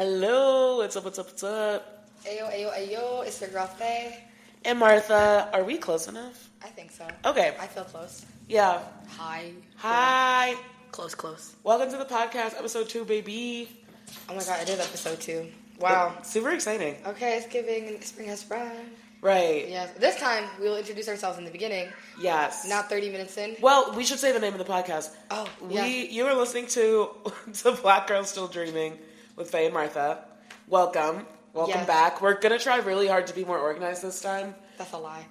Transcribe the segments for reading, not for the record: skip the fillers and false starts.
Hello, what's up, what's up, what's up? Ayo, ayo, ayo, it's your girl Fae. And Martha, are we close enough? I think so. Okay. I feel close. Yeah. Hi. Hi. Close. Welcome to the podcast, episode 2, baby. Oh my god, it is episode 2. Wow. Super exciting. Okay, it's giving spring has sprung. Right. Yes. This time, we will introduce ourselves in the beginning. Yes. Not 30 minutes in. Well, we should say the name of the podcast. Oh, yeah. You are listening to Black Girls Still Dreaming with Fae Martha. Welcome Yes. back. We're going to try really hard to be more organized this time. That's a lie.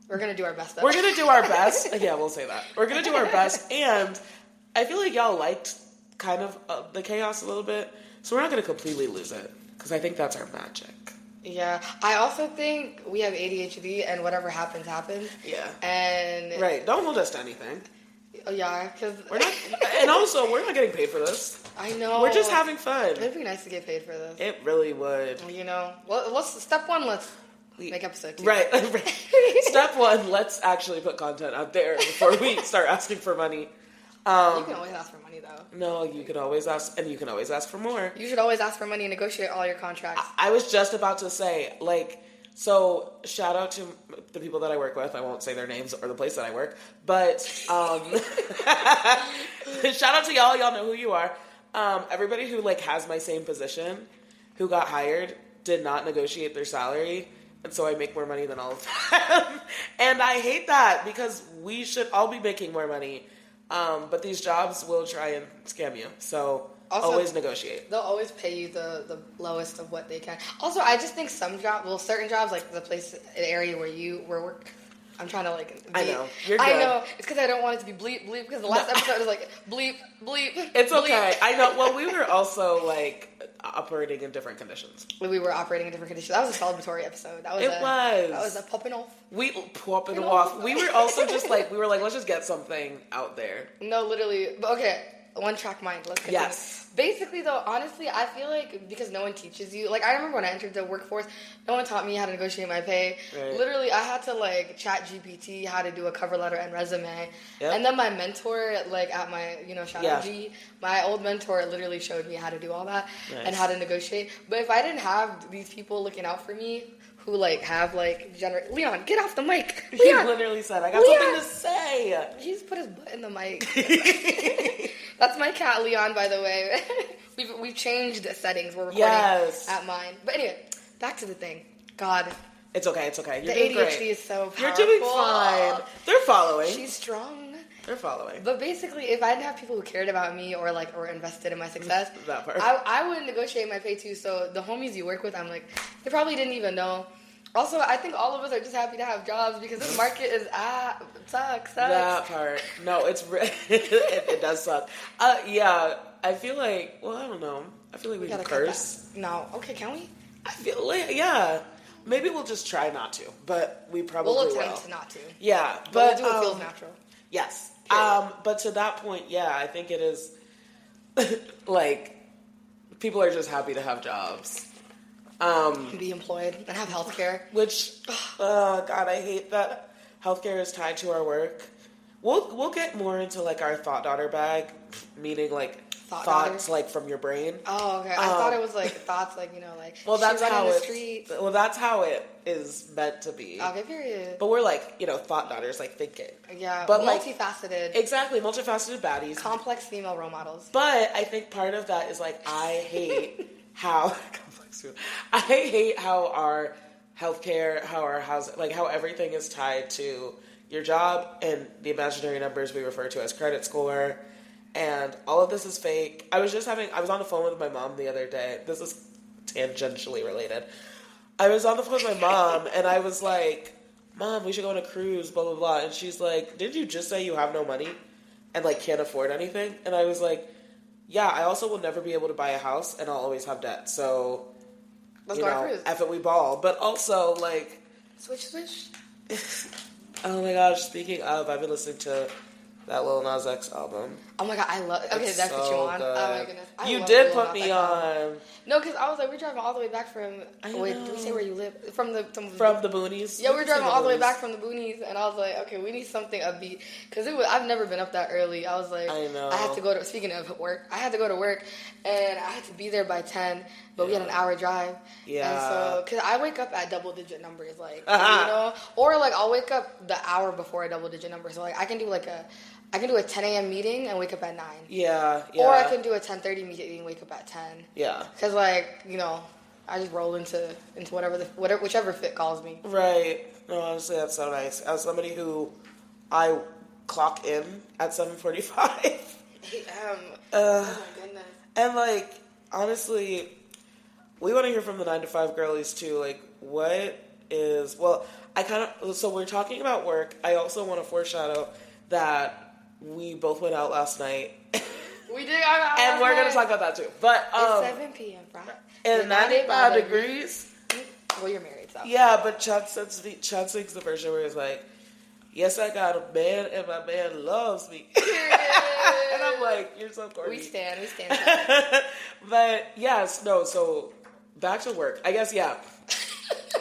We're going to do our best, though. We're going to do our best. Yeah, we'll say that. We're going to do our best, and I feel like y'all liked kind of the chaos a little bit, so we're not going to completely lose it, because I think that's our magic. Yeah. I also think we have ADHD, and whatever happens, happens. Yeah. And... Right. Don't hold us to anything. Yeah, because... We're not... And also, we're not getting paid for this. I know. We're just having fun. It'd be nice to get paid for this. It really would. You know, well, step one, let's make episode 2. Right. Step 1, let's actually put content out there before we start asking for money. You can always ask for money, though. No, you can always ask, and you can always ask for more. You should always ask for money and negotiate all your contracts. I was just about to say, so shout out to the people that I work with. I won't say their names or the place that I work, but shout out to y'all. Y'all know who you are. Everybody who has my same position, who got hired, did not negotiate their salary, and so I make more money than all of them. And I hate that because we should all be making more money. But these jobs will try and scam you. So also, always negotiate. They'll always pay you the lowest of what they can. Also, I just think some jobs, certain jobs, like the area where you work. I'm trying to I know. You're good. I know. It's because I don't want it to be bleep bleep because the last episode was bleep bleep. It's bleep. okay. I know. Well, we were also operating in different conditions. We were operating in different conditions. That was a celebratory episode. That was a popping off. Popping off. We were also just let's just get something out there. No, literally. But okay, one track mind. Let's continue. Yes. Basically, though, honestly, I feel like because no one teaches you. I remember when I entered the workforce, no one taught me how to negotiate my pay. Right. Literally, I had to chat GPT how to do a cover letter and resume. Yep. And then my mentor, at my shout out G, my old mentor literally showed me how to do all that. Nice. And how to negotiate. But if I didn't have these people looking out for me, who Leon, get off the mic. He literally said, I got something to say. He just put his butt in the mic. That's my cat, Leon, by the way. We've changed settings. We're recording at mine. But anyway, back to the thing. God. It's okay. You're the doing ADHD great. Is so powerful. You're doing fine. They're following. She's strong. They're following. But basically, if I didn't have people who cared about me or invested in my success, that part. I would negotiate my pay too. So the homies you work with, I'm they probably didn't even know. Also, I think all of us are just happy to have jobs because this market is sucks. That part. No, it does suck. Yeah, I feel I don't know. I feel we can curse. No. Okay, can we? I feel yeah. Maybe we'll just try not to, but we probably will. We'll attempt not to. Yeah, but we'll do what feels natural. Yes. But to that point, yeah, I think it is people are just happy to have jobs. Be employed and have healthcare. Which, God, I hate that healthcare is tied to our work. We'll get more into our thought daughter bag, meaning thoughts from your brain. Oh, okay. I thought it was thoughts well, that's how the street. Well, that's how it is meant to be. Okay, period. But we're thought daughters, thinking. Yeah, but multifaceted. Exactly, multifaceted baddies. Complex female role models. But I think part of that is I hate how I hate how our healthcare, how our housing, how everything is tied to your job and the imaginary numbers we refer to as credit score, and all of this is fake. I was on the phone with my mom the other day. This is tangentially related. I was on the phone with my mom, and I was like, Mom, we should go on a cruise, blah, blah, blah. And she's like, didn't you just say you have no money and can't afford anything? And I was like, yeah, I also will never be able to buy a house, and I'll always have debt. So, let's go on a cruise. F it, we ball. But also, switch. Oh my gosh, speaking of, I've been listening to That Lil Nas X album. Oh my god, I love. Okay, It's that's what you so want. good. Oh my goodness, You did put me on. No, because I was like, we're driving all the way back from. Wait, did we say where you live? From the boonies. Yeah, we're driving all the way back from the boonies, and I was like, okay, we need something upbeat because I've never been up that early. I was like, I know. I had to go to. Speaking of work, I had to go to work, and I had to be there by 10. But we had an hour drive. Yeah. And so, because I wake up at double-digit numbers, like, you know, or like I'll wake up the hour before a double-digit number. So like I can do a 10 a.m. meeting and wake up at 9. Yeah. Or I can do a 10:30 meeting and wake up at 10. Yeah. Because like, you know, I just roll into whichever fit calls me. Right. No, honestly, that's so nice. As somebody who I clock in at 7:45. Oh my goodness. And like, honestly, we want to hear from the 9 to 5 girlies too. Like, so we're talking about work. I also want to foreshadow that we both went out last night. We did. And we're going to talk about that too. But, it's 7 p.m., right? And 95 degrees. Well, you're married, so. Yeah, but Chad sings the version where he's like, yes, I got a man and my man loves me. And I'm like, you're so corny. We stand. But yes, no, so back to work. I guess, yeah.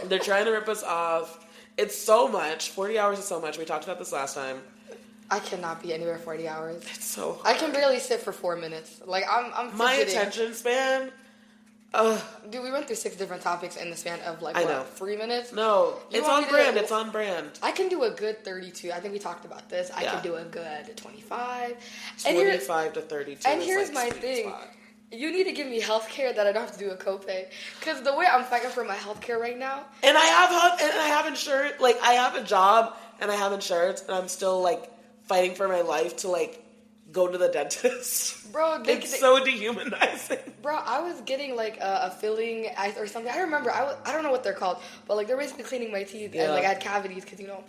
They're trying to rip us off. It's so much. 40 hours is so much. We talked about this last time. I cannot be anywhere 40 hours. It's so hard. I can barely sit for 4 minutes. Like, I'm fidgeting. My attention span. Dude, we went through 6 different topics in the span of, like, 3 minutes? No, it's on brand. It's on brand. I can do a good 32. I think we talked about this. I can do a good 25. 25 to 32. And here's my thing. Spot. You need to give me health care that I don't have to do a copay. Because the way I'm fighting for my health care right now. And I have insurance. Like, I have a job and I have insurance. And I'm still, like, fighting for my life to, like, go to the dentist. Bro, it's so dehumanizing. Bro, I was getting like a filling or something. I remember. I don't know what they're called, but like they're basically cleaning my teeth and like I had cavities because you know.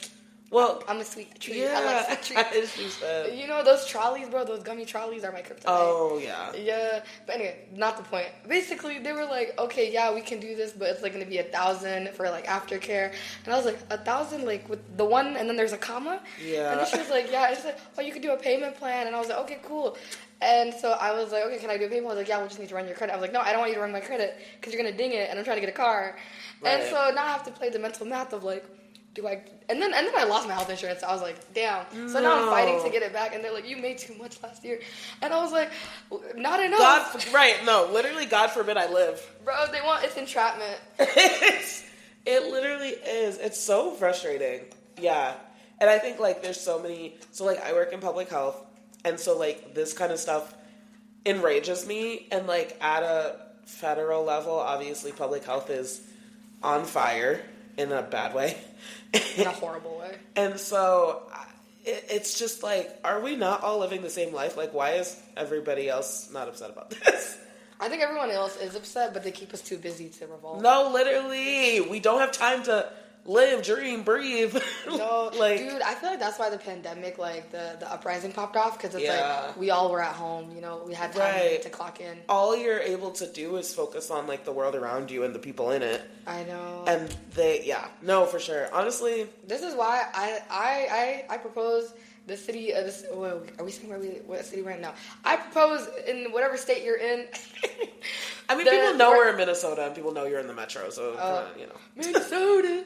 Well, I'm a sweet treat. Yeah, I like sweet treats. You know those trolleys, bro. Those gummy trolleys are my kryptonite. Oh yeah. Yeah, but anyway, not the point. Basically, they were like, okay, yeah, we can do this, but it's like gonna be $1,000 for like aftercare, and I was like, $1,000 like with the one, and then there's a comma. Yeah. And then she was like, yeah, and she's like, oh, you could do a payment plan, and I was like, okay, cool. And so I was like, okay, can I do a payment? I was like, yeah, we'll just need to run your credit. I was like, no, I don't want you to run my credit because you're gonna ding it, and I'm trying to get a car. Right. And so now I have to play the mental math of like. And then I lost my health insurance. So I was like, damn. So now I'm fighting to get it back, and they're like, you made too much last year, and I was like, not enough. Literally, God forbid I live. Bro, it's entrapment. It literally is. It's so frustrating. Yeah, and I think like there's so many. So like I work in public health, and so like this kind of stuff enrages me, and like at a federal level, obviously public health is on fire. In a bad way. In a horrible way. And so, it's just like, are we not all living the same life? Like, why is everybody else not upset about this? I think everyone else is upset, but they keep us too busy to revolt. No, literally. We don't have time to live, dream, breathe. No, dude, I feel like that's why the pandemic, like, the uprising popped off, because it's like, we all were at home, you know, we had time to clock in. All you're able to do is focus on, like, the world around you and the people in it. I know. And no, for sure. Honestly. This is why I propose the city of this. Well, are we saying what city we're in now? I propose in whatever state you're in. I mean, people know we're in Minnesota, and people know you're in the metro, so, you know. Minnesota.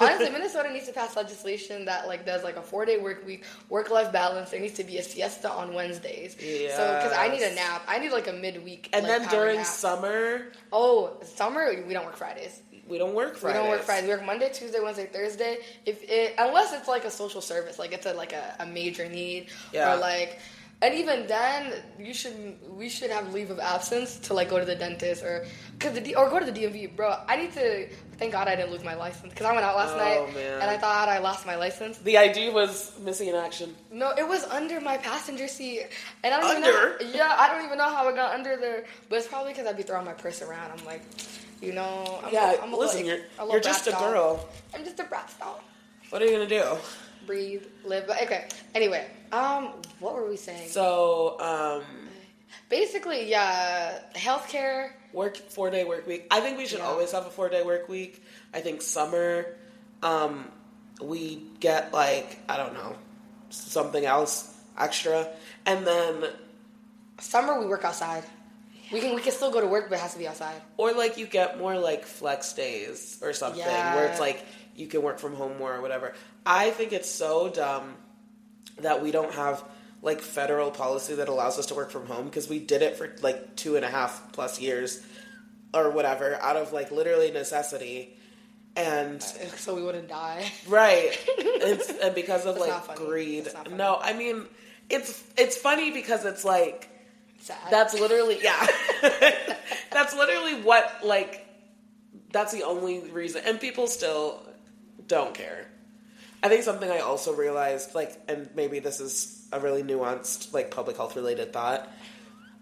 Honestly, Minnesota needs to pass legislation that like does like a 4-day work week, work-life balance. There needs to be a siesta on Wednesdays. Yes. So because I need a nap, I need like a midweek. And like, then during summer. Oh, summer we don't work Fridays. We don't work Fridays. We don't work Fridays. We work Monday, Tuesday, Wednesday, Thursday. Unless it's like a social service, like it's a major need, or like. And even then, we should have leave of absence to like go to the dentist or go to the DMV, bro. I need to. Thank God I didn't lose my license because I went out last night and I thought I lost my license. The ID was missing in action. No, it was under my passenger seat, and I don't even know. Yeah, I don't even know how it got under there, but it's probably because I'd be throwing my purse around. I'm like, you know, you're just a girl. I'm just a brat doll. What are you gonna do? Breathe, live. But okay. Anyway, what were we saying? So, basically, yeah, healthcare. 4-day work week. I think we should always have a 4-day work week. I think summer, we get like, I don't know, something else extra. And then summer we work outside. We can still go to work, but it has to be outside. Or, like, you get more, like, flex days or something where it's, like, you can work from home more or whatever. I think it's so dumb that we don't have, like, federal policy that allows us to work from home, because we did it for, like, 2.5+ years or whatever out of, like, literally necessity. And so we wouldn't die. Right. And because of, like, greed. No, I mean, it's funny because it's, like, sad. That's literally, that's literally what, like, that's the only reason. And people still don't care. I think something I also realized, like, and maybe this is a really nuanced, like, public health related thought,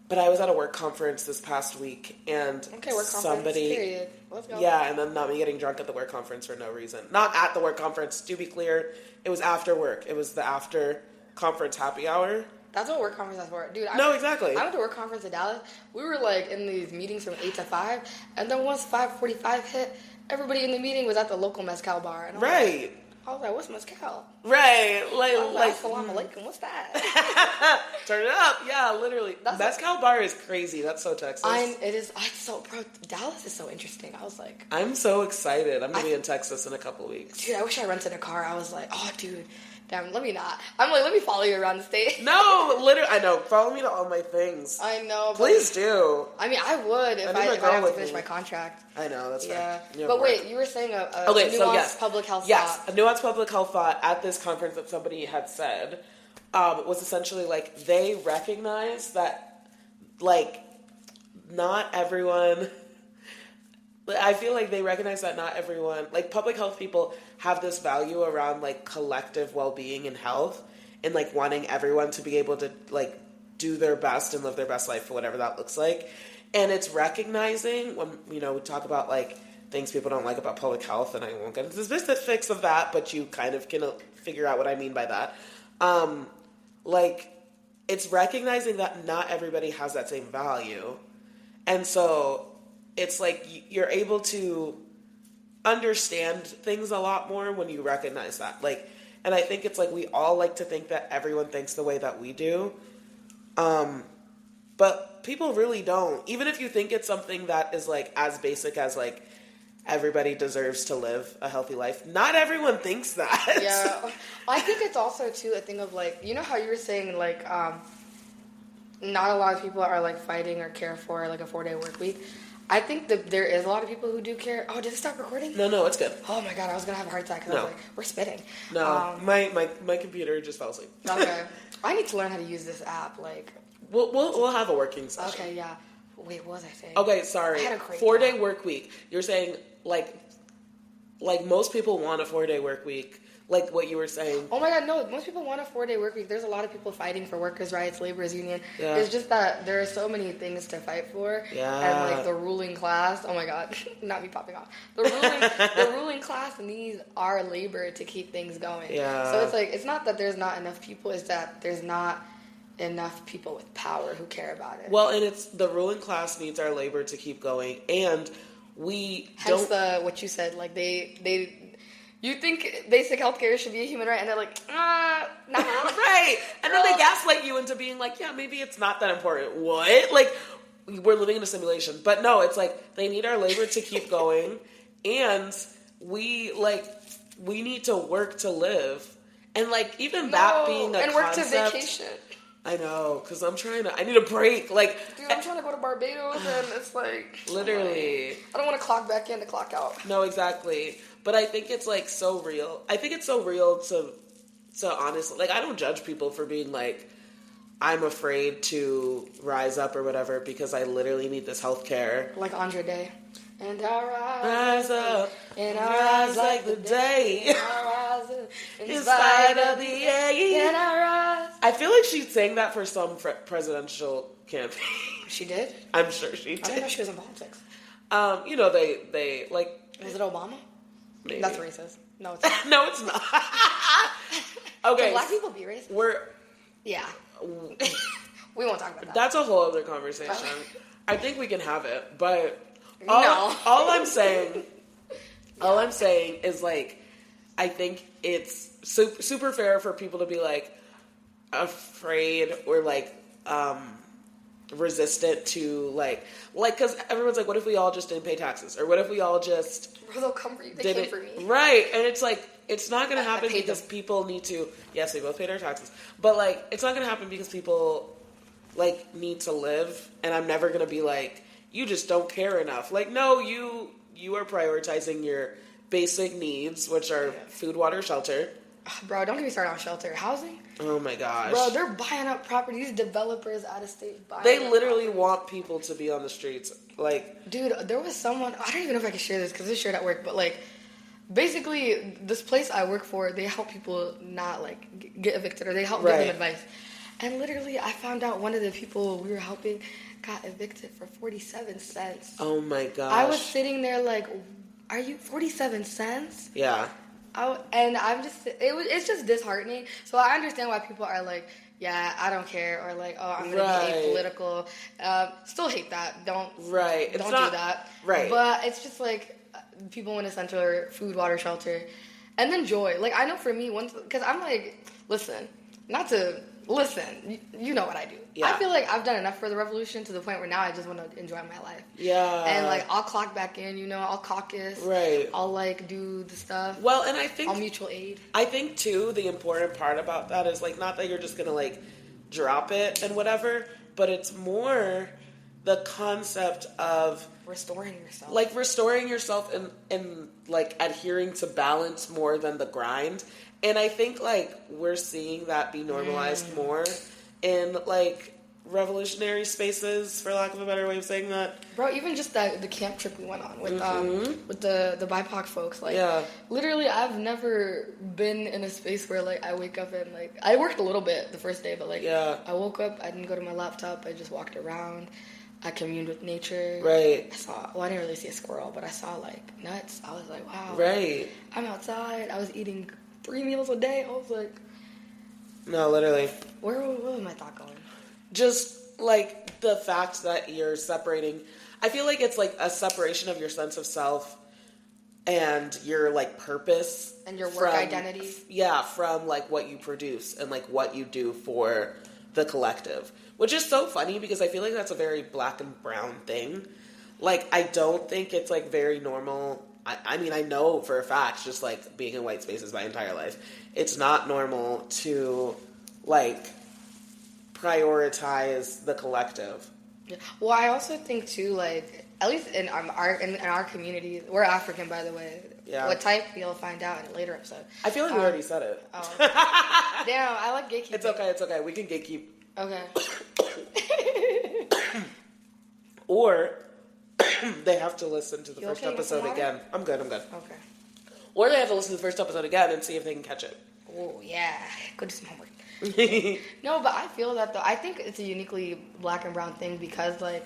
but I was at a work conference this past week, and somebody, period. Let's go. Yeah, and then not me getting drunk at the work conference for no reason. Not at the work conference, to be clear. It was after work. It was the after conference happy hour. That's what work conference is for. Dude, exactly. I went to work conference in Dallas. We were, like, in these meetings from 8 to 5, and then once 5:45 hit, everybody in the meeting was at the local mezcal bar. And I was like, what's mezcal? Right. Like Assalamu alaikum, what's that? Turn it up. Yeah, literally. Mezcal bar is crazy. That's so Texas. Dallas is so interesting. I was like... I'm so excited. I'm going to be in Texas in a couple weeks. Dude, I wish I rented a car. I was like, oh, dude... Damn, let me not. I'm like, let me follow you around the state. No, literally, I know. Follow me to all my things. I know. Please do. I mean, I would if I have to finish my contract. I know, that's fair. But wait, you were saying a nuanced public health thought. Yes, a nuanced public health thought at this conference that somebody had said was essentially, like, they recognize that, like, not everyone... I feel like they recognize that not everyone, like, public health people have this value around, like, collective well-being and health, and, like, wanting everyone to be able to, like, do their best and live their best life for whatever that looks like. And it's recognizing when, you know, we talk about, like, things people don't like about public health, and I won't get into the specifics of that, but you kind of can figure out what I mean by that. Like, it's recognizing that not everybody has that same value. And so... it's like you're able to understand things a lot more when you recognize that. Like, and I think it's like we all like to think that everyone thinks the way that we do. But people really don't. Even if you think it's something that is, like, as basic as, like, everybody deserves to live a healthy life, not everyone thinks that. Yeah. I think it's also, too, a thing of, like, you know how you were saying, like, not a lot of people are, like, fighting or care for, like, a 4-day work week. I think that there is a lot of people who do care. Oh, did it stop recording? No, it's good. Oh my god, I was gonna have a heart attack because I was like, we're spitting. No, my computer just fell asleep. Okay, I need to learn how to use this app. Like, we'll have a working session. Okay, yeah. Wait, what was I saying? Okay, sorry. I had a great 4-day work week. You're saying like most people want a 4-day work week. Like what you were saying. Oh my god, no. Most people want a 4-day work week. There's a lot of people fighting for workers' rights, labor's union. Yeah. It's just that there are so many things to fight for. Yeah. And, like, the ruling class, oh my god, not me popping off. The ruling class needs our labor to keep things going. Yeah. So it's like, it's not that there's not enough people, it's that there's not enough people with power who care about it. Well, and it's the ruling class needs our labor to keep going, and we Hence what you said, like, they you think basic healthcare should be a human right, and they're like, nah. Right. And then they gaslight you into being like, yeah, maybe it's not that important. What? Like, we're living in a simulation. But no, it's like, they need our labor to keep going, and we need to work to live. And, like, even that being a and concept. And work to vacation. I know, because I need a break. Like, dude, I'm trying to go to Barbados, and it's like... Literally. I don't want to clock back in to clock out. No, exactly. But I think it's, like, so real. I think it's so real to honestly... Like, I don't judge people for being, like, I'm afraid to rise up or whatever because I literally need this health care. Like Andre Day. And I rise up, and I rise like the day. And I rise in spite of the air. And I rise. I feel like she sang that for some presidential campaign. She did? I'm sure she did. I didn't know she was in politics. You know, they like... Was it Obama? Maybe. That's racist. No, it's not. No, it's not. Okay. Can black people be racist? Yeah. We won't talk about that. That's a whole other conversation. I think we can have it, but... All I'm saying is, like, I think it's super fair for people to be like, afraid or like resistant to like because everyone's like, what if we all just didn't pay taxes, or what if we all just they'll come for you. They came for me, right? And it's like, it's not going to happen because people need to. Yes, we both paid our taxes, but like it's not going to happen because people like need to live. And I'm never going to be like, you just don't care enough. Like, no, you are prioritizing your basic needs, which are food, water, shelter. Bro, don't get me started on shelter. Housing? Oh my gosh. Bro, they're buying up properties. Developers out of state buying They up literally properties. want people to be on the streets. Like, dude, there was someone, I don't even know if I can share this because it's shared at work, but like, basically, this place I work for, they help people not like get evicted, or they help give them advice. And literally, I found out one of the people we were helping got evicted for 47 cents. Oh my gosh. I was sitting there like, are you 47 cents? Yeah. And I'm just, it's just disheartening. So I understand why people are like, yeah, I don't care, or like, oh, I'm gonna be apolitical. Still hate that. Don't do that. Right. But it's just like, people want to center food, water, shelter, and then joy. Like, I know for me, because I'm like, listen, you know what I do. Yeah. I feel like I've done enough for the revolution to the point where now I just want to enjoy my life. Yeah. And like, I'll clock back in, I'll caucus. Right. I'll like do the stuff. Well, and I think I'll mutual aid. I think too, the important part about that is like, not that you're just gonna like drop it and whatever, but it's more the concept of restoring yourself. Like restoring yourself and like adhering to balance more than the grind. And I think like we're seeing that be normalized more in like revolutionary spaces, for lack of a better way of saying that. Bro, even just the camp trip we went on with the BIPOC folks, like literally I've never been in a space where like I wake up and like I worked a little bit the first day, but like I woke up, I didn't go to my laptop, I just walked around. I communed with nature. Right. I didn't really see a squirrel, but I saw like nuts. I was like, wow. Right. I'm outside. I was eating 3 meals a day. I was like, no, literally. Where was my thought going? Just like the fact that you're separating. I feel like it's like a separation of your sense of self and your like purpose and your work identity. Yeah, from like what you produce and like what you do for the collective. Which is so funny because I feel like that's a very black and brown thing. Like, I don't think it's, like, very normal. I mean, I know for a fact, just, like, being in white spaces my entire life, it's not normal to, like, prioritize the collective. Yeah. Well, I also think, too, like, at least in our community, we're African, by the way. Yeah. What type, you'll find out in a later episode. I feel like we already said it. Oh. Damn, I like gatekeeping. It's okay. We can gatekeep. Okay. Or they have to listen to the first episode again. I'm good. Okay. Or they have to listen to the first episode again and see if they can catch it. Oh, yeah. Go do some homework. No, but I feel that, though. I think it's a uniquely black and brown thing because, like,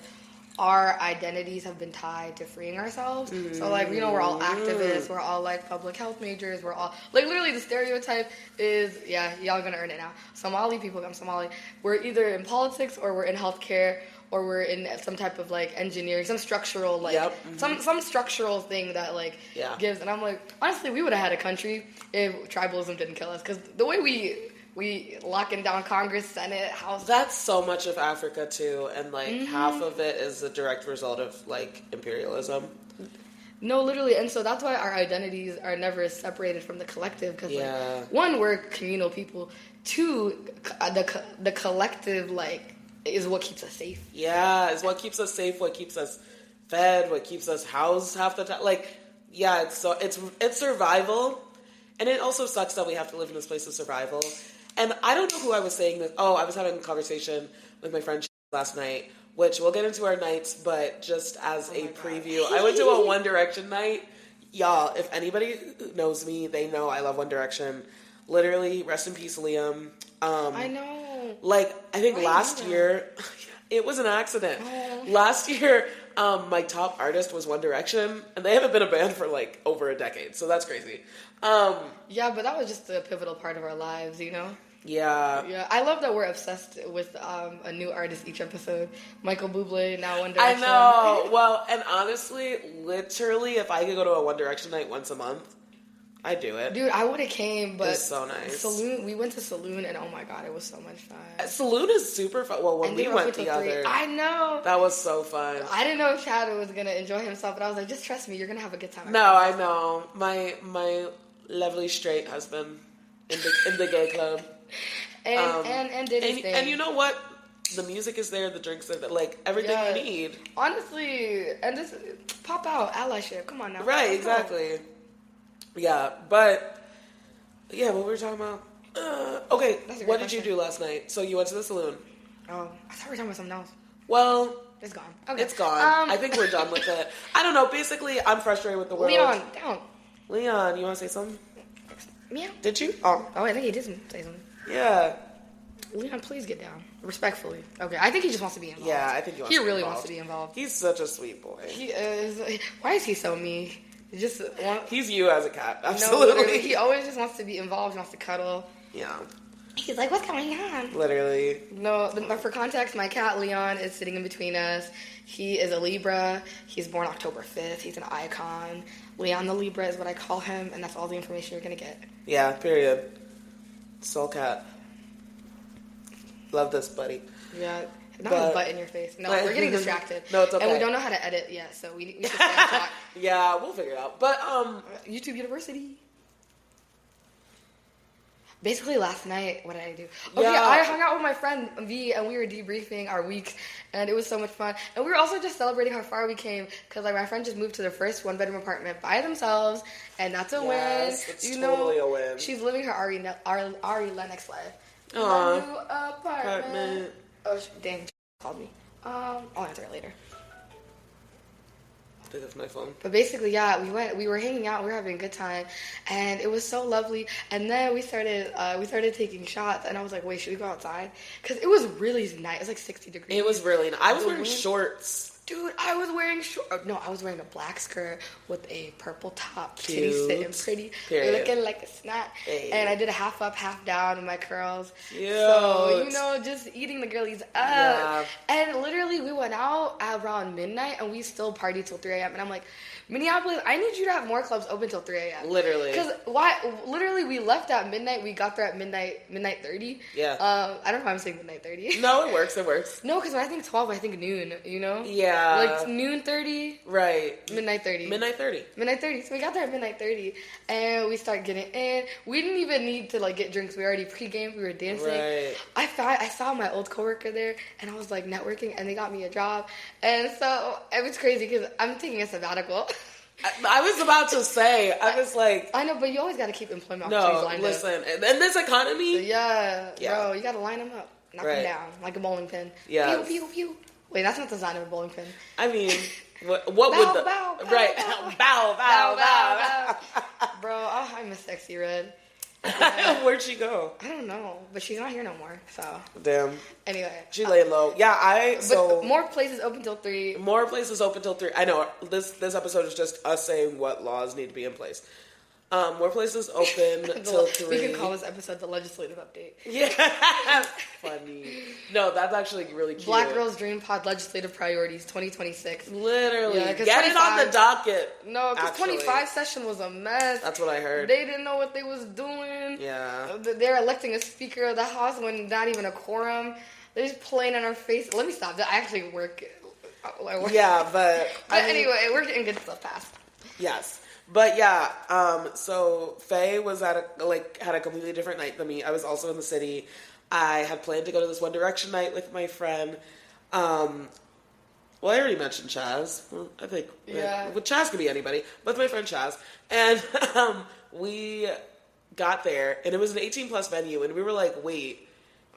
our identities have been tied to freeing ourselves. Mm-hmm. So, like, we're all activists. We're all, like, public health majors. We're all, like, literally the stereotype is, y'all gonna earn it now. Somali people, I'm Somali. We're either in politics or we're in healthcare or we're in some type of, like, engineering, some structural, like, some structural thing that, like, gives. And I'm like, honestly, we would have had a country if tribalism didn't kill us. Because the way we locking down Congress, Senate, House. That's so much of Africa too, and like half of it is a direct result of like imperialism. No, literally, and so that's why our identities are never separated from the collective. Because like, one, we're communal people. Two, the collective like is what keeps us safe. Yeah, is what keeps us safe. What keeps us fed. What keeps us housed half the time. Like, yeah, it's survival, and it also sucks that we have to live in this place of survival. And I don't know who I was saying this. Oh, I was having a conversation with my friend last night, which we'll get into our nights, but just as a preview, I went to a One Direction night. Y'all, if anybody knows me, they know I love One Direction. Literally, rest in peace, Liam. I know. Like, I think last year, it was an accident. Oh. Last year, my top artist was One Direction, and they haven't been a band for like over a decade, so that's crazy. Yeah, but that was just a pivotal part of our lives, you know? Yeah. Yeah, I love that we're obsessed with a new artist each episode. Michael Bublé, now One Direction. I know. Well, and honestly, literally, if I could go to a One Direction night once a month, I'd do it. Dude, I would have came, but... It was so nice. Saloon, we went to Saloon, and oh my god, it was so much fun. Saloon is super fun. Well, when we went together... I know. That was so fun. I didn't know if Chad was going to enjoy himself, but I was like, just trust me, you're going to have a good time. No, I know. My lovely straight husband in the gay club. And did his thing. And you know what? The music is there, the drinks are there, like, everything you need. Honestly, and just pop out, allyship. Come on now. Right, exactly. Yeah, but, yeah, what were we talking about? Okay, what did you do last night? So you went to the saloon. Oh, I thought we were talking about something else. Well... It's gone. Okay. It's gone. I think we're done with it. I don't know, basically, I'm frustrated with the world. Leon, down. Leon, you want to say something? Meow. Did you? Oh, I think he did say something. Yeah. Leon, please get down. Respectfully. Okay, I think he just wants to be involved. Yeah, I think he really wants to be involved. He's such a sweet boy. He is. Why is he so mean? He's you as a cat. Absolutely. No, he always just wants to be involved. He wants to cuddle. Yeah. He's like, what's going on? Literally. No, for context, my cat Leon is sitting in between us. He is a Libra. He's born October 5th. He's an icon. Leon the Libra is what I call him, and that's all the information you're going to get. Yeah, period. Soul cat. Love this, buddy. Yeah. Not a butt in your face. No, we're getting distracted. No, it's okay. And we don't know how to edit yet, so we should stay on track. Yeah, we'll figure it out. But, YouTube University. Basically, last night, what did I do? Okay, yeah. I hung out with my friend V, and we were debriefing our week, and it was so much fun. And we were also just celebrating how far we came, because my friend just moved to their first one-bedroom apartment by themselves, and that's a win. It's totally a win. She's living her Ari Lennox life. Aww. New apartment. Oh, dang, called me. I'll answer it later. I think that's my phone. But basically, yeah, we were hanging out, we were having a good time, and it was so lovely. And then we started taking shots, and I was like, wait, should we go outside? Because it was really nice. It was like 60 degrees. It was really nice. I was wearing shorts. Dude, I was wearing I was wearing a black skirt with a purple top. Kitty sitting pretty, looking like a snack. Hey. And I did a half up, half down with my curls. Cute. So, just eating the girlies up. Yeah. And literally, we went out around midnight, and we still partied till 3 a.m. And I'm like, Minneapolis, I need you to have more clubs open till 3 a.m. Literally. Because literally, we left at midnight. We got there at midnight 30. Yeah. I don't know why I'm saying midnight 30. No, it works. No, because when I think 12, I think noon, Yeah. Like noon 30. Right. Midnight 30. Midnight 30. Midnight 30. So we got there at midnight 30, and we started getting in. We didn't even need to get drinks. We already pre-gamed. We were dancing. Right. I saw my old coworker there, and I was networking, and they got me a job. And so it was crazy because I'm taking a sabbatical. I was about to say, I was like... I know, but you always got to keep employment opportunities lined up. No, listen, in this economy... Yeah, bro, you got to line them up. Knock them down like a bowling pin. Yeah. Pew, pew, pew. Wait, that's not the design of a bowling pin. I mean, what would the... Bow, right, bow. Bro, I miss Sexy Red. Where'd she go? I don't know, but she's not here no more, so... Damn. Anyway. She laid low. Yeah, But more places open till 3. More places open till 3. I know, this episode is just us saying what laws need to be in place. More places open till 3. We can call this episode the legislative update. Yeah. Funny. No, that's actually really cute. Black Girls Dream Pod legislative priorities 2026. Literally. Yeah, get it on the docket. No, because 25 session was a mess. That's what I heard. They didn't know what they was doing. Yeah. They're electing a speaker of the House when not even a quorum. They're just playing in our face. Let me stop. I actually work. Yeah, but... anyway, we're getting good stuff passed. Yes. But yeah, so Faye was had a completely different night than me. I was also in the city. I had planned to go to this One Direction night with my friend. Well, I already mentioned Chaz. Well, I think Chaz could be anybody, but it's my friend Chaz. And we got there, and it was an 18+ venue, and we were like, wait,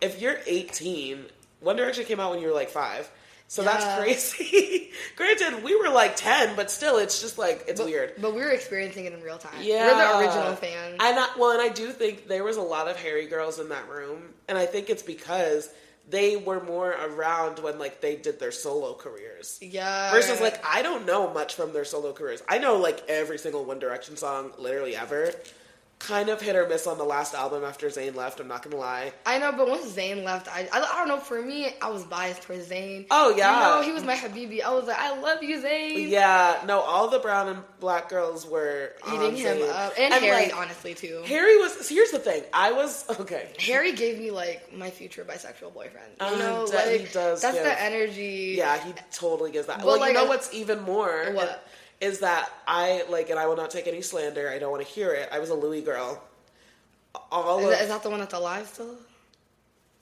if you're 18, One Direction came out when you were 5. So that's crazy. Granted, we were 10, but still, it's just it's weird. But we were experiencing it in real time. Yeah. We're the original fans. And I do think there was a lot of hairy girls in that room. And I think it's because they were more around when they did their solo careers. Yeah. Versus I don't know much from their solo careers. I know every single One Direction song literally ever. kind of hit or miss on the last album after Zayn left, I'm not gonna lie. I know, but once Zayn left, I don't know, for me, I was biased towards Zayn. Oh, yeah. You know, he was my habibi. I was like, I love you, Zayn. Yeah, no, all the brown and black girls were eating him Zayn. up. And Harry, like, honestly, too. Harry was, here's the thing, Harry gave me, like, my future bisexual boyfriend. You know, like, he does that's the energy. Yeah, he totally gives that. But, well, like, you know what's even more? What? Is that and I will not take any slander, I don't want to hear it, I was a Louis girl. Is that the one that's alive still?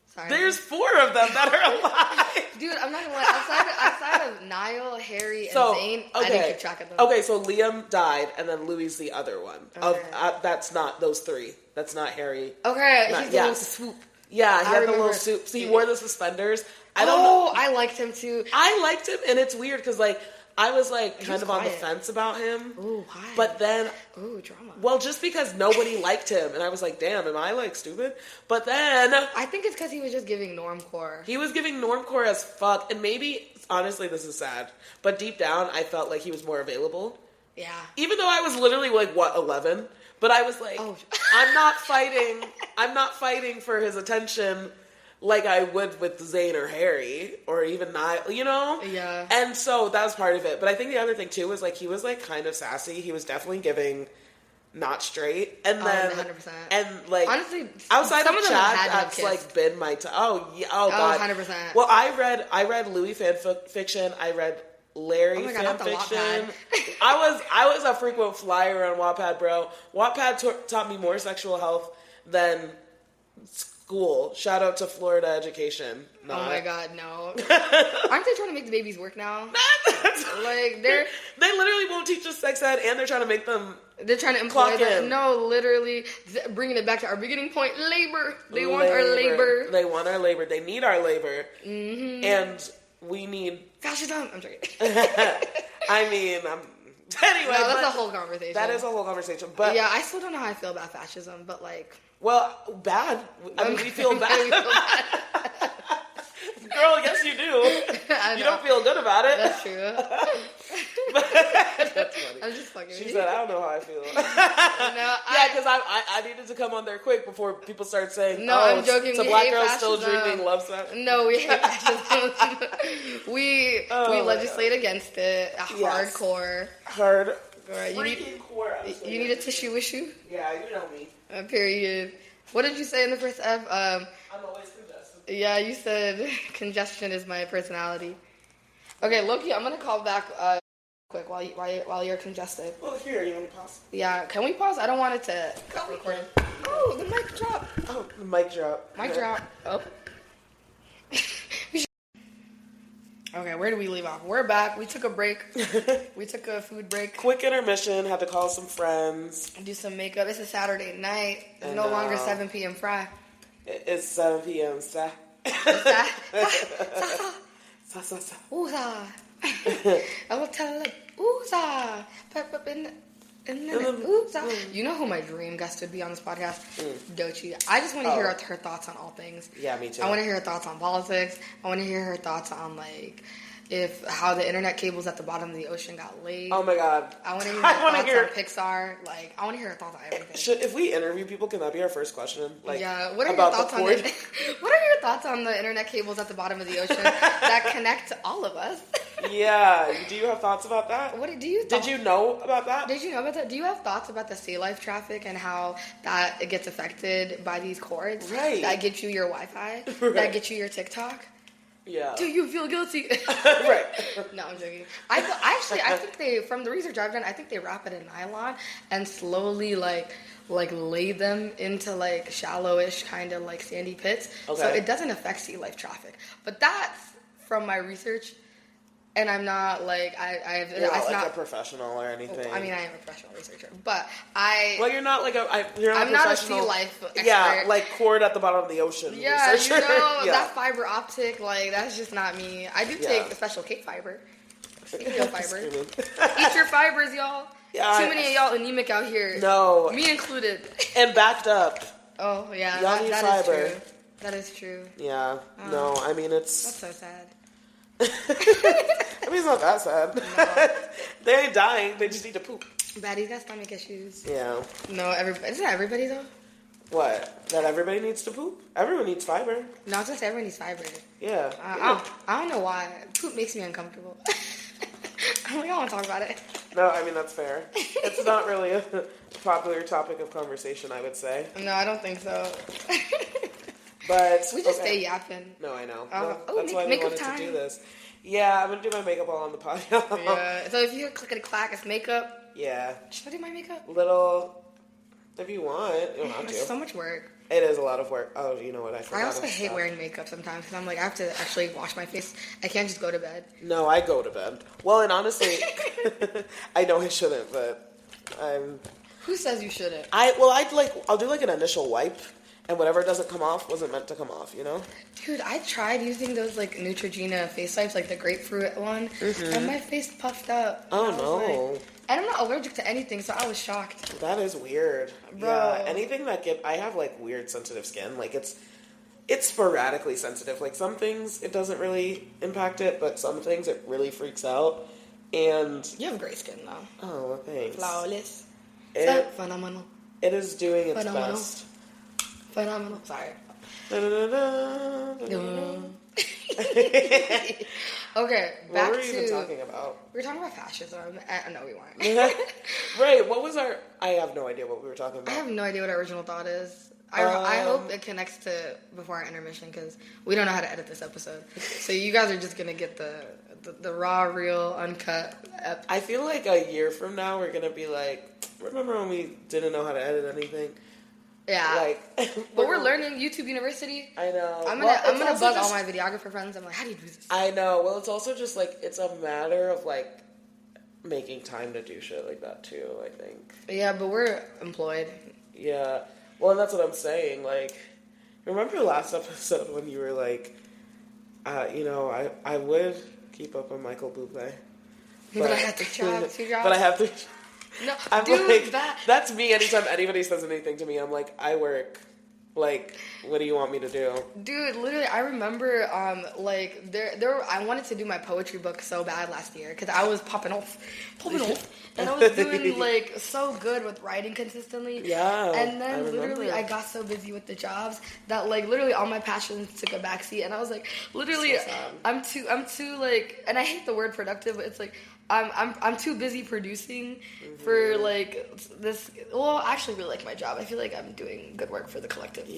Sorry. There's 4 of them that are alive. Dude, I'm not gonna lie. Outside of Niall, Harry, and Zayn, I didn't keep track of them. Okay, so Liam died, and then Louis the other one. Okay. That's not those 3. That's not Harry. Okay, he's the little swoop. Yeah, he had the little swoop. So he wore the suspenders. I don't know. I liked him too. I liked him, and it's weird because, like, I was, like, kind of on the fence about him. Ooh, why? But then... Ooh, drama. Well, just because nobody liked him. And I was like, damn, am I, like, stupid? But then... I think it's because he was just giving normcore. He was giving normcore as fuck. And maybe, honestly, this is sad. But deep down, I felt like he was more available. Yeah. Even though I was literally, like, 11? But I was like, I'm not fighting for his attention... like I would with Zayn or Harry or even Niall, you know? Yeah. And so that was part of it. But I think the other thing too was like he was like kind of sassy. He was definitely giving not straight. And then 100%. And like honestly outside of Chad, that's like been my God. 100%. Well, I read Louis fan fiction. I read Larry fan fiction. I was a frequent flyer on Wattpad, bro. Wattpad taught me more sexual health than school. Shout out to Florida education. No. Oh my God, no. Aren't they trying to make the babies work now? Like they literally won't teach us sex ed, and they're trying to make them. They're trying to employ them. No, literally bringing it back to our beginning point. Labor. They want our labor. They want our labor. They need our labor. Mm-hmm. And we need fascism. I'm joking. I mean, anyway. No, that's a whole conversation. That is a whole conversation. But yeah, I still don't know how I feel about fascism. But like. Well, bad. I mean, we feel bad. Girl, yes you do. You don't feel good about it. That's true. That's funny. I'm just fucking. She said, I don't know how I feel. Yeah, because I needed to come on there quick before people start saying, no, I'm joking. So black girls still drinking love smack. No, we hate fascism. we legislate against it hardcore. Hard. Right. You need a tissue issue? Yeah, you know me. Period. What did you say in the first F? I'm always congested. Yeah, you said congestion is my personality. Okay, Loki, I'm gonna call back quick while you're congested. Well, here, you want to pause? Yeah, can we pause? I don't want it to cut recording. Oh, the mic drop. Oh, the mic drop. Mic drop. Oh. Okay, where do we leave off? We're back. We took a break. We took a food break. Quick intermission. Had to call some friends. Do some makeup. It's a Saturday night. It's no longer 7 p.m. fry. It's 7 p.m. Sa. Ooza. I will tell them, ooza. You know who my dream guest would be on this podcast? Dochi. I just want to hear her thoughts on all things. Yeah, me too. I want to hear her thoughts on politics. I want to hear her thoughts on like how the internet cables at the bottom of the ocean got laid. Oh my God. I want to hear her thoughts on Pixar. Like, I want to hear her thoughts on everything. If we interview people, can that be our first question? Like, yeah. What are your thoughts on it? What are your thoughts on the internet cables at the bottom of the ocean that connect all of us? Yeah. Do you have thoughts about that? Did you know about that? Did you know about that? Do you have thoughts about the sea life traffic and how it gets affected by these cords? Right. That get you your Wi-Fi. Right. That get you your TikTok. Yeah. Do you feel guilty? Right. No, I'm joking. I think from the research I've done, I think they wrap it in nylon and slowly like lay them into like shallowish kind of like sandy pits. Okay. So it doesn't affect sea life traffic. But that's from my research. And I'm not like You're not a professional or anything. I mean, I am a professional researcher, but Well, you're not like I'm not a sea life expert. Yeah, like cord at the bottom of the ocean. Yeah, researcher. That fiber optic, like that's just not me. I do take a special K fiber, real fiber. Eat your fibers, y'all. Yeah, too many of y'all anemic out here. No, me included. And backed up. Oh yeah, y'all need fiber. Is true. That is true. Yeah. No, I mean it's. That's so sad. I mean, it's not that sad. No. They ain't dying. They just need to poop. Baddies got stomach issues. Yeah. No, isn't that everybody though? What? That everybody needs to poop? Everyone needs fiber. No, I was gonna say everyone needs fiber. Yeah. I don't know why. Poop makes me uncomfortable. I don't want to talk about it. No, I mean, that's fair. It's not really a popular topic of conversation, I would say. No, I don't think so. But we just stay yapping. No, I know. That's why we wanted to do this. Yeah, I'm going to do my makeup all on the podcast. Yeah. So if you hear clickety-clack, it's makeup. Yeah. Should I do my makeup? If you want. You don't have to. It's so much work. It is a lot of work. Oh, you know what? I also hate wearing makeup sometimes because I'm like, I have to actually wash my face. I can't just go to bed. No, I go to bed. Well, and honestly, I know I shouldn't, but I'm... Who says you shouldn't? I'll do like an initial wipe, and whatever doesn't come off wasn't meant to come off, you know? Dude, I tried using those like Neutrogena face wipes, like the grapefruit one, and my face puffed up. Oh no. And I'm not allergic to anything, so I was shocked. That is weird. Bro. Yeah, anything that I have like weird sensitive skin. Like it's sporadically sensitive. Like some things it doesn't really impact it, but some things it really freaks out. And you have great skin though. Oh, well, thanks. Flawless. Phenomenal. It is doing its best. Phenomenal. Sorry. Okay, back what were you even talking about? We were talking about fascism. No, we weren't. Right, what was our... I have no idea what we were talking about. I have no idea what our original thought is. I hope it connects to before our intermission, because we don't know how to edit this episode. So you guys are just going to get the raw, real, uncut... I feel like a year from now, we're going to be like, remember when we didn't know how to edit anything? Yeah, but we're learning YouTube University. I know. I'm gonna bug all my videographer friends. I'm like, how do you do this? I know. Well, it's also just like it's a matter of like making time to do shit like that too. I think. Yeah, but we're employed. Yeah. Well, and that's what I'm saying. Like, remember last episode when you were like, I would keep up on Michael Bublé, but I have to job. But I have to. No, I'm dude, like, that's me. Anytime anybody says anything to me, I'm like, I work. Like, what do you want me to do? Dude, literally, I remember, I wanted to do my poetry book so bad last year because I was popping off, and I was doing like so good with writing consistently. Yeah, and then literally, I got so busy with the jobs that like literally all my passions took a backseat, and I was like, literally, so I'm too like, and I hate the word productive, but it's like. I'm too busy producing for like this. Well, I actually really like my job. I feel like I'm doing good work for the collective,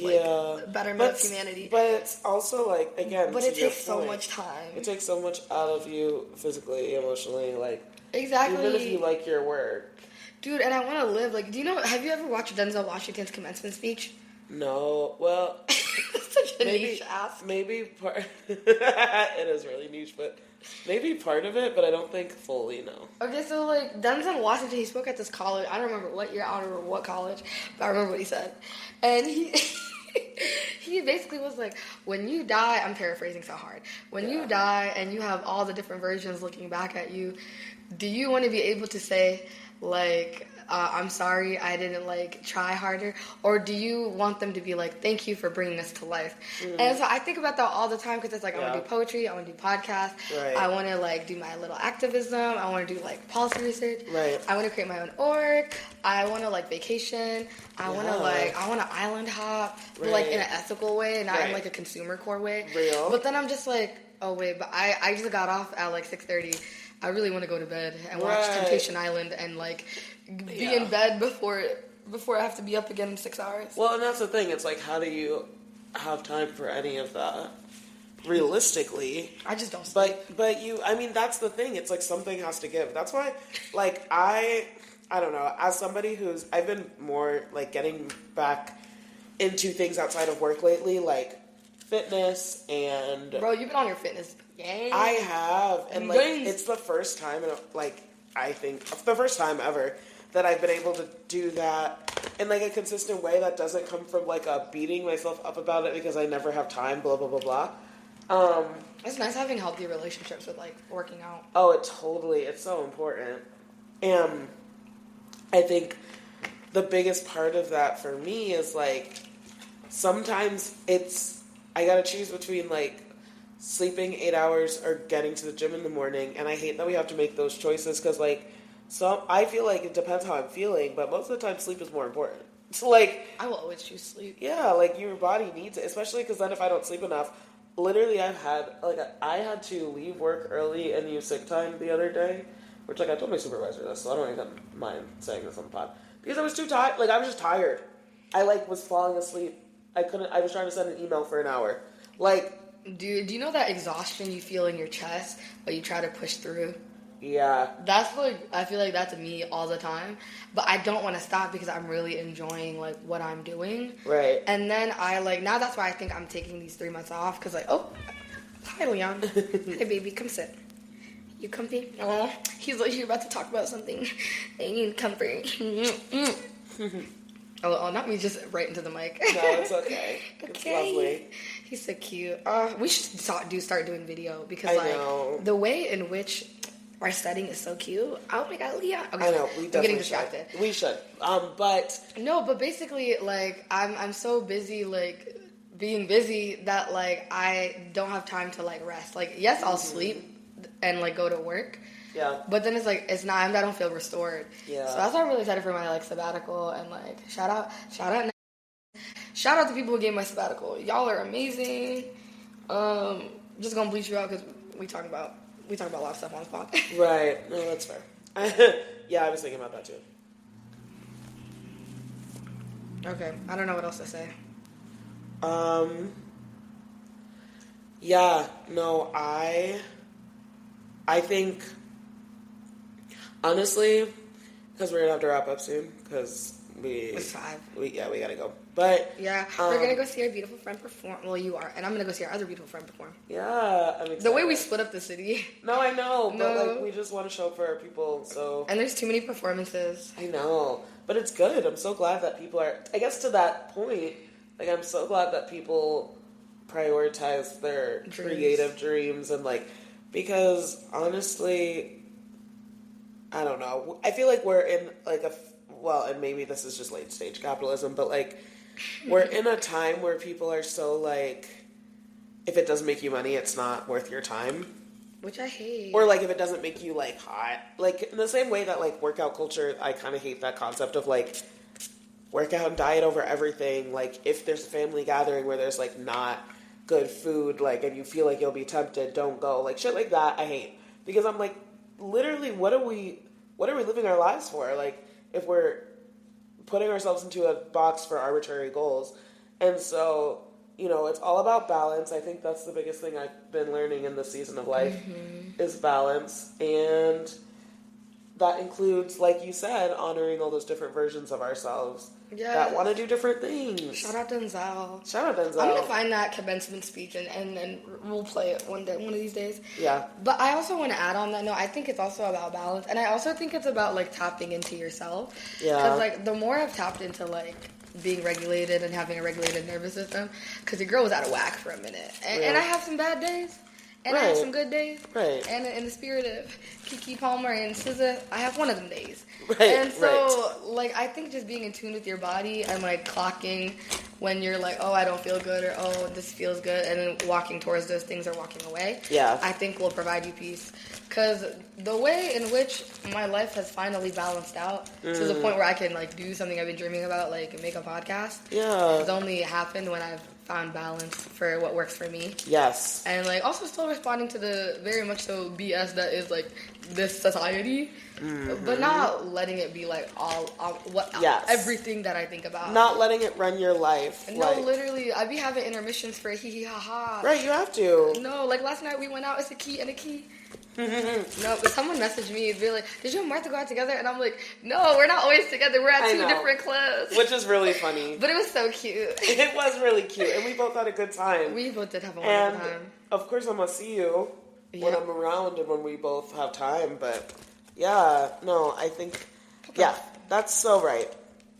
betterment of humanity. But it's also like again, but it takes so much time. It takes so much out of you physically, emotionally, like exactly. Even if you like your work, dude. And I want to live like. Do you know? Have you ever watched Denzel Washington's commencement speech? No. Well, such a niche ask. Maybe part. It is really niche, but. Maybe part of it, but I don't think fully, no. Okay, so, like, Denzel Washington, he spoke at this college. I don't remember what year, I don't remember what college, but I remember what he said. And he basically was like, when you die, I'm paraphrasing so hard. When you die and you have all the different versions looking back at you, do you want to be able to say, like... I'm sorry I didn't like try harder, or do you want them to be like, thank you for bringing us to life? And so I think about that all the time because it's like I want to do poetry, I want to do podcasts, I want to like do my little activism, I want to do like policy research, I want to create my own org, I want to like vacation, I want to island hop, but like in an ethical way and not in like a consumer core way. But then I'm just like, oh wait, but I just got off at like 6:30. I really want to go to bed and watch Temptation Island and like be in bed before I have to be up again in 6 hours. Well, and that's the thing. It's like, how do you have time for any of that? Realistically, I just don't sleep. But I mean, that's the thing. It's like something has to give. That's why, like, I don't know. As somebody I've been more like getting back into things outside of work lately, like fitness and. Bro, you've been on your fitness. Yeah. I have, and like it's the first time, I think the first time ever that I've been able to do that in like a consistent way that doesn't come from like a beating myself up about it because I never have time. Blah blah blah blah. It's nice having healthy relationships with like working out. Oh, it's so important, and I think the biggest part of that for me is like sometimes I gotta choose between like. Sleeping 8 hours or getting to the gym in the morning, and I hate that we have to make those choices because like So I feel like it depends how I'm feeling, but most of the time sleep is more important. So like, I will always choose sleep. Yeah, like your body needs it, especially because then if I don't sleep enough, literally I had to leave work early and use sick time the other day, which like I told my supervisor this, so I don't even mind saying this on the pod, because I was too tired. Like I was just tired. I like was falling asleep. I was trying to send an email for an hour. Like, dude, do you know that exhaustion you feel in your chest, but you try to push through? Yeah. That's like, I feel like that's me all the time. But I don't want to stop because I'm really enjoying, like, what I'm doing. Right. And then now that's why I think I'm taking these 3 months off. Because, like, oh, hi, Leon. Hey, baby, come sit. You comfy? Oh, he's like, you're about to talk about something. I need comfort. Oh, not me, just right into the mic. No, it's okay. It's lovely. He's so cute. We should start doing video because, I know. the way in which our setting is so cute. Oh my god, Leah. Okay, I know. We definitely I'm getting distracted. We should. But no, basically, like I'm so busy, like being busy that like I don't have time to like rest. Like yes, I'll sleep and like go to work. Yeah. But then it's like I don't feel restored. Yeah. So that's why I'm really excited for my like sabbatical and like shout out to people who gave my sabbatical. Y'all are amazing. Just gonna bleach you out because we talk about a lot of stuff on this pod. Right. No, that's fair. Yeah, I was thinking about that too. Okay. I don't know what else to say. Yeah. No, I think, honestly, because we're going to have to wrap up soon, because It's 5. we gotta go. But yeah, we're gonna go see our beautiful friend perform. Well, you are, and I'm gonna go see our other beautiful friend perform. Yeah, I'm excited. The way we split up the city. No, I know, but like we just want to show for our people. So and there's too many performances. I know, but it's good. I'm so glad that people are. I guess to that point, like I'm so glad that people prioritize their creative dreams and like because honestly, I don't know. I feel like we're in like and maybe this is just late stage capitalism, but like we're in a time where people are so like, if it doesn't make you money, it's not worth your time. Which I hate. Or like if it doesn't make you like hot. Like in the same way that like workout culture, I kind of hate that concept of like workout and diet over everything. Like if there's a family gathering where there's like not good food, like and you feel like you'll be tempted, don't go. Like shit like that I hate. Because I'm like, literally what are we living our lives for? Like if we're putting ourselves into a box for arbitrary goals. And so, you know, it's all about balance. I think that's the biggest thing I've been learning in this season of life is balance. And that includes, like you said, honoring all those different versions of ourselves that want to do different things. Shout out Denzel. Shout out Denzel. I'm going to find that commencement speech and we'll play it one of these days. Yeah. But I also want to add on that note, I think it's also about balance. And I also think it's about, like, tapping into yourself. Yeah. Because, like, the more I've tapped into, like, being regulated and having a regulated nervous system, because your girl was out of whack for a minute. And I have some bad days. And I have some good days. Right. And in the spirit of Kiki Palmer and SZA, I have one of them days. Right. And so, like, I think just being in tune with your body and, like, clocking when you're like, oh, I don't feel good, or oh, this feels good, and then walking towards those things or walking away, I think will provide you peace. Because the way in which my life has finally balanced out to the point where I can, like, do something I've been dreaming about, like, make a podcast, has only happened when I've found balance for what works for me. Yes. And, like, also still responding to the very much so BS that is, like, this society, but not letting it be, like, everything that I think about. Not letting it run your life. No, like, literally, I be having intermissions for hee hee ha ha. Right, you have to. No, like, last night we went out, it's a key and a key. No, but someone messaged me, they're like, did you and Martha go out together? And I'm like, no, we're not always together, we're at 2 different clubs. Which is really funny. But it was so cute. It was really cute, and we both had a good time. We both did have a wonderful time. Of course I'm gonna see you when I'm around and when we both have time, but yeah, no, I think, that's so right.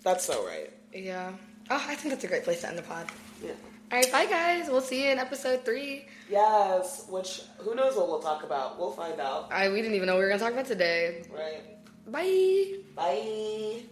That's so right. Yeah. Oh, I think that's a great place to end the pod. Yeah. All right, bye guys. We'll see you in episode 3. Yes, which, who knows what we'll talk about. We'll find out. We didn't even know what we were going to talk about today. Right. Bye. Bye.